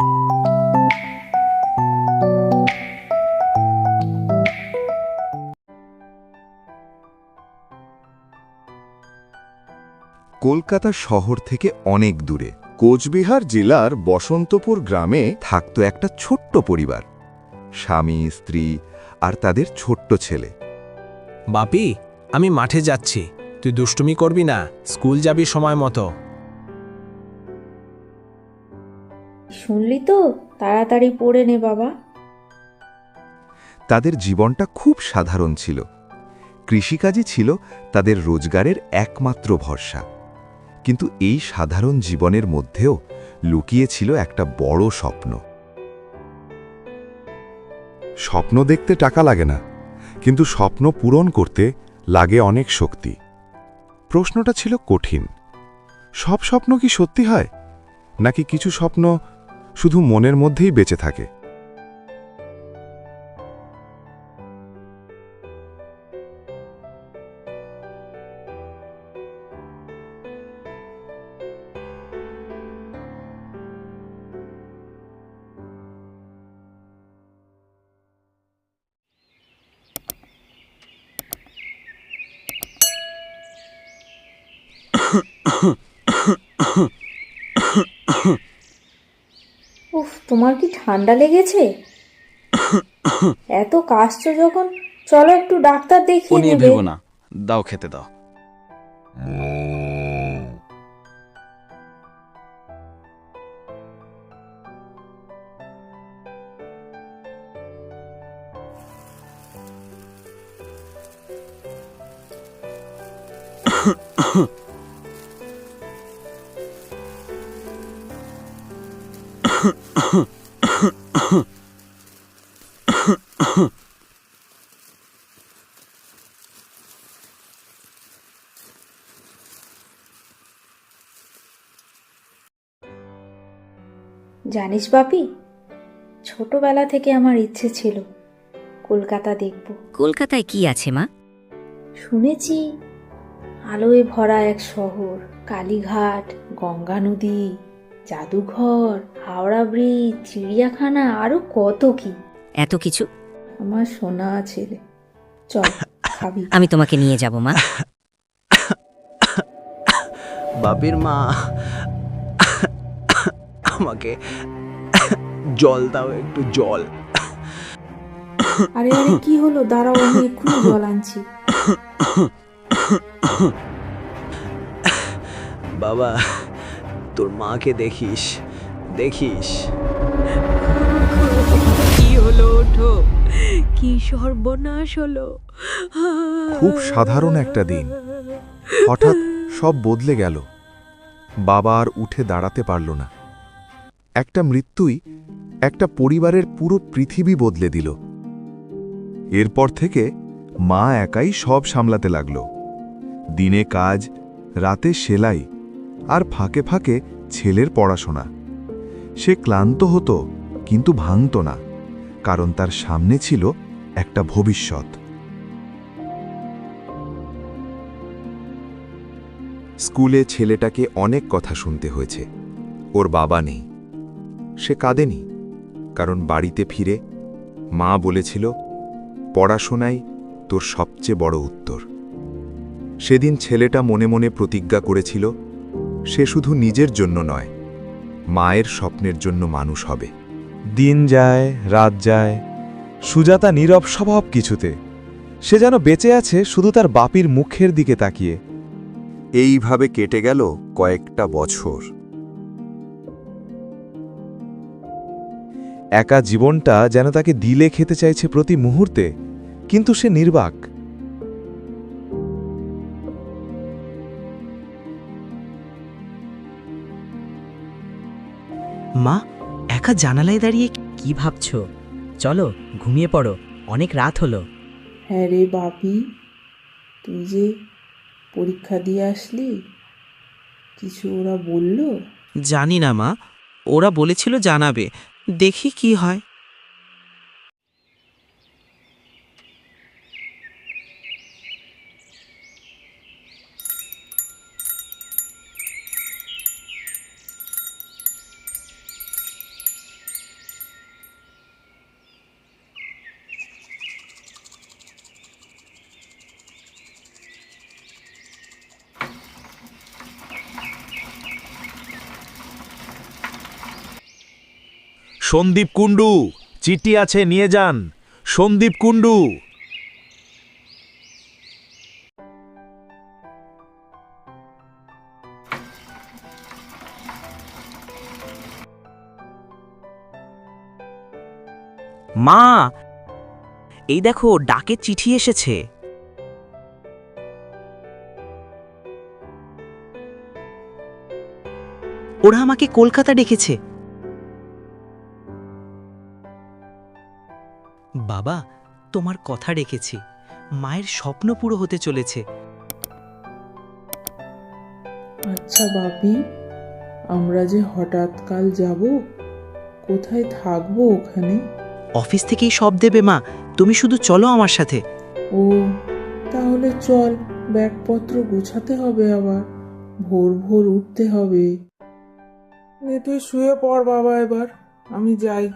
কলকাতা শহর থেকে অনেক দূরে কোচবিহার জেলার বসন্তপুর গ্রামে থাকত একটা ছোট্ট পরিবার, স্বামী, স্ত্রী আর তাদের ছোট্ট ছেলে। বাপি, আমি মাঠে যাচ্ছি, তুই দুষ্টুমি করবি না, স্কুল যাবি সময় মতো। শুনলি তো, তাড়াতাড়ি পড়ে নে বাবা। তাদের জীবনটা খুব সাধারণ ছিল। কৃষিকাজই ছিল তাদের রোজগারের একমাত্র ভরসা। কিন্তু এই সাধারণ জীবনের মধ্যেও লুকিয়ে ছিল একটা বড় স্বপ্ন। স্বপ্ন দেখতে টাকা লাগে না, কিন্তু স্বপ্ন পূরণ করতে লাগে অনেক শক্তি। প্রশ্নটা ছিল কঠিন। সব স্বপ্ন কি সত্যি হয়, নাকি কিছু স্বপ্ন শুধু মনের মধ্যেই বেঁচে থাকে? উফ, তোমার কি ঠান্ডা লেগেছে? এত কাশছো যখন, চলো একটু ডাক্তার ও দেখিয়ে নিয়ে নেবে। ভেবো না, দাও খেতে দাও। জানিস বাপি, ছোটবেলা থেকে আমার ইচ্ছে ছিল কলকাতা দেখব। কলকাতায় কি আছে মা? শুনেছি আলোয় ভরা এক শহর, কালীঘাট, গঙ্গা নদী, জাদুঘর, হাওড়া ব্রিজ, চিড়িয়াখানা, আরো কত কি। এত কিছু? আমার সোনা ছেলে, চল খাবি। আমি তোমাকে নিয়ে যাব মা। বাপির মা, আমাকে জল দাও, একটু জল। আরে আরে, কি হলো? দাঁড়াও, আমি এক্ষুনি জল আনছি। বাবা, তোর মাকে দেখিস, দেখিস। কি হলো? ওঠো, কি সর্বনাশ হলো! খুব সাধারণ একটা দিন, হঠাৎ সব বদলে গেল। বাবা আর উঠে দাঁড়াতে পারল না। একটা মৃত্যুই একটা পরিবারের পুরো পৃথিবী বদলে দিল। এরপর থেকে মা একাই সব সামলাতে লাগল। দিনে কাজ, রাতে সেলাই, আর ফাঁকে ফাঁকে ছেলের পড়াশোনা। সে ক্লান্ত হতো, কিন্তু ভাঙত না, কারণ তার সামনে ছিল একটা ভবিষ্যৎ। স্কুলে ছেলেটাকে অনেক কথা শুনতে হয়েছে। ওর বাবা নেই। সে কাঁদেনি, কারণ বাড়িতে ফিরে মা বলেছিল, পড়াশোনাই তোর সবচেয়ে বড় উত্তর। সেদিন ছেলেটা মনে মনে প্রতিজ্ঞা করেছিল, সে শুধু নিজের জন্য নয়, মায়ের স্বপ্নের জন্য মানুষ হবে। দিন যায়, রাত যায়, সুজাতা নীরব স্বভাব কিছুতে। সে যেন বেঁচে আছে শুধু তার বাপির মুখের দিকে তাকিয়ে। এইভাবে কেটে গেল কয়েকটা বছর। একা জীবনটা যেন তাকে দিলে খেতে চাইছে প্রতি মুহূর্তে, কিন্তু সে নির্বাক। মা, একা জানালায় দাঁড়িয়ে কি ভাবছো? চলো ঘুমিয়ে পড়ো, অনেক রাত হলো। হ্যাঁ রে বাপি, তুই যে পরীক্ষা দিয়ে আসলি, কিছু ওরা বললো? জানি না মা, ওরা বলেছিল জানাবে, দেখি কি হয়। সন্দীপ কুণ্ডু, চিঠি আছে, নিয়ে যান। সন্দীপ কুণ্ডু। মা, এই দেখো ডাকে চিঠি এসেছে। ওরা আমাকে কলকাতা ডেকেছে। বাবা, তোমার কথা রেখেছি। মায়ের স্বপ্ন পুরো হতে চলেছে। আচ্ছা বাপি, আমরা যে হঠাৎ কাল যাব, কোথায় থাকবো ওখানে? অফিস থেকেই সব দেবে মা, তুমি শুধু চলো আমার সাথে। ও, তাহলে চল, ব্যাগপত্র গোছাতে হবে, আবার ভোর ভোর উঠতে হবে। তুই শুয়ে পড় বাবা, এবার আমি যাই।